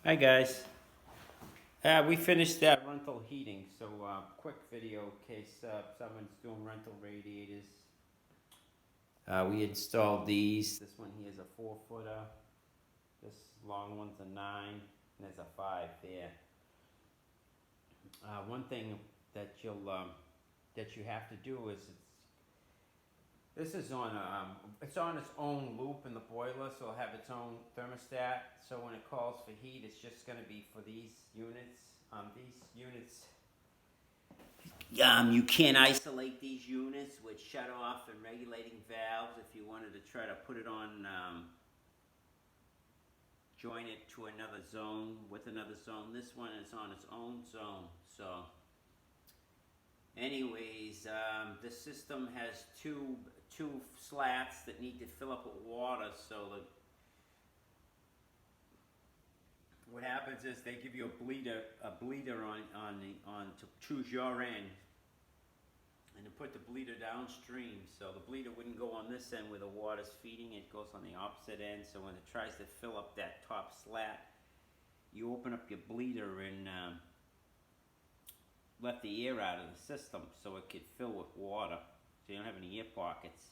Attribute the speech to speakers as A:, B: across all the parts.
A: Hi guys. We finished that rental heating, so quick video in case someone's doing rental radiators. We installed these. This one here is a 4-footer. This long one's a 9, and there's a 5 there. One thing that you have to do is this is on it's on its own loop in the boiler, so it'll have its own thermostat. So when it calls for heat, it's just going to be for these units. You can't isolate these units with shut off and regulating valves if you wanted to try to put it on, join it to another zone with another zone. This one is on its own zone. So anyways, the system has two slats that need to fill up with water. So what happens is they give you a bleeder on to choose your end, and to put the bleeder downstream. So the bleeder wouldn't go on this end where the water's feeding; it goes on the opposite end. So when it tries to fill up that top slat, you open up your bleeder and let the air out of the system so it could fill with water, so you don't have any air pockets.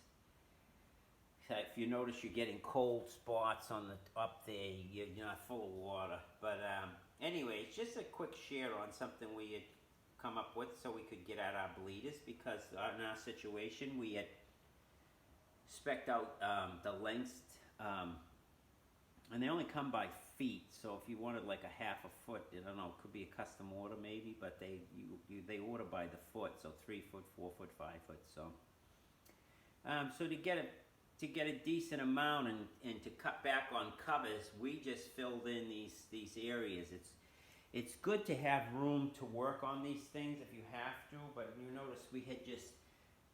A: If you notice you're getting cold spots on the up there, you're not full of water. But anyway, it's just a quick share on something we had come up with so we could get at our bleeders, because in our situation we had spec'd out the lengths, and they only come by feet. So if you wanted like a half a foot, I don't know, it could be a custom order maybe, but they order by the foot, so 3 foot, 4 foot, 5 foot. So to get a decent amount and to cut back on covers, we just filled in these areas. It's good to have room to work on these things if you have to, but you notice we had just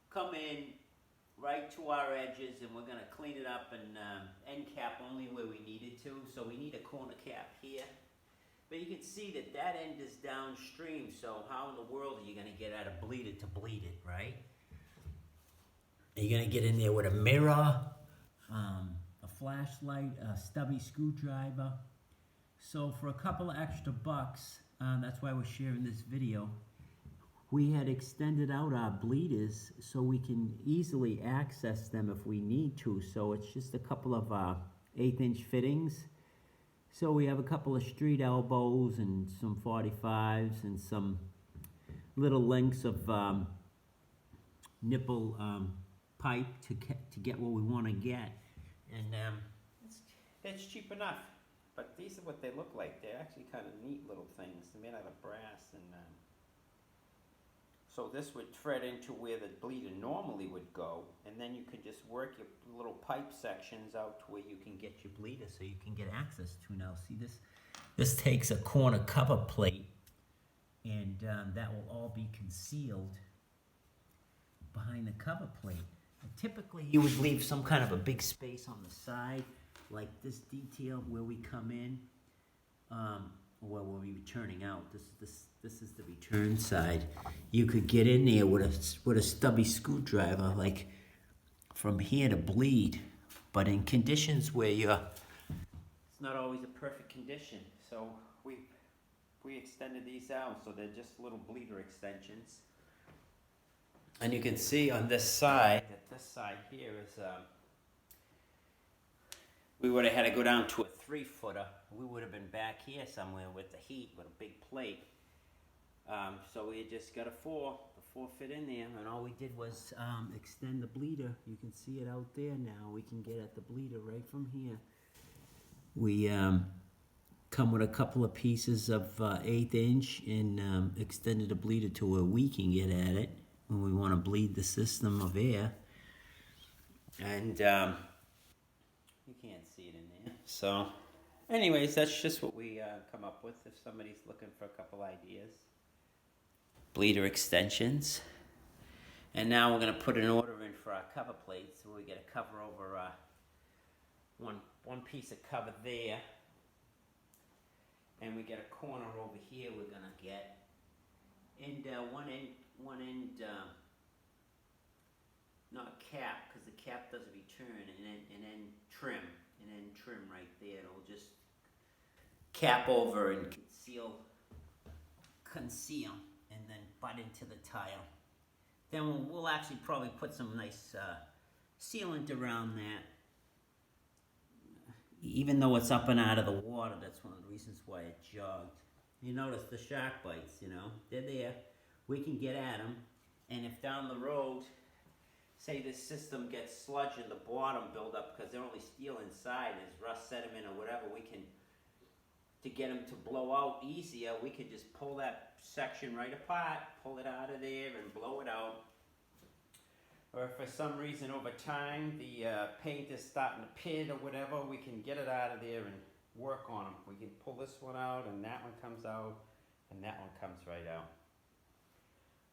A: come in right to our edges, and we're going to clean it up and end cap only where we needed to. So we need a corner cap here. But you can see that end is downstream, so how in the world are you going to get at a bleeder to bleed it, right? You're going to get in there with a mirror, a flashlight, a stubby screwdriver. So for a couple of extra bucks, that's why we're sharing this video, we had extended out our bleeders so we can easily access them if we need to. So it's just a couple of 1/8" fittings. So we have a couple of street elbows and some 45s and some little lengths of nipple pipe to get what we want to get, and it's cheap enough. But these are what they look like. They're actually kind of neat little things. They're made out of brass, and so this would thread into where the bleeder normally would go, and then you can just work your little pipe sections out to where you can get your bleeder, so you can get access to. Now, see this? This takes a corner cover plate, and that will all be concealed behind the cover plate. Typically, you would leave some kind of a big space on the side, like this detail where we come in, or where we be turning out. This is the return side. You could get in there with a stubby screwdriver, like from here to bleed. But in conditions where it's not always a perfect condition, so we extended these out, so they're just little bleeder extensions. And you can see on this side, that this side here is, we would have had to go down to a 3-footer. We would have been back here somewhere with the heat, with a big plate. So we had just got a 4 fit in there, and all we did was extend the bleeder. You can see it out there now. We can get at the bleeder right from here. We come with a couple of pieces of 1/8" and extended the bleeder to where we can get at it when we want to bleed the system of air. And you can't see it in there. So anyways, that's just what we come up with if somebody's looking for a couple ideas. Bleeder extensions. And now we're going to put an order in for our cover plates. So we get a cover over one piece of cover there. And we get a corner over here we're going to get. And one end not cap, because the cap doesn't return, and then trim right there. It'll just cap over and conceal, and then butt into the tile. Then we'll actually probably put some nice sealant around that. Even though it's up and out of the water, that's one of the reasons why it jogged. You notice the shark bites, you know, they're there. We can get at them, and if down the road, say this system gets sludge in the bottom build up because they're only steel inside, there's rust, sediment, or whatever, we can, to get them to blow out easier, we could just pull that section right apart, pull it out of there and blow it out. Or if for some reason over time the paint is starting to pit or whatever, we can get it out of there and work on them. We can pull this one out and that one comes out and that one comes right out.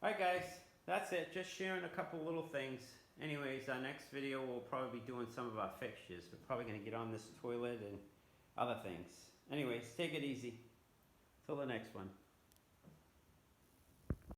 A: Alright guys, that's it. Just sharing a couple little things. Anyways, our next video we'll probably be doing some of our fixtures. We're probably going to get on this toilet and other things. Anyways, take it easy. Till the next one.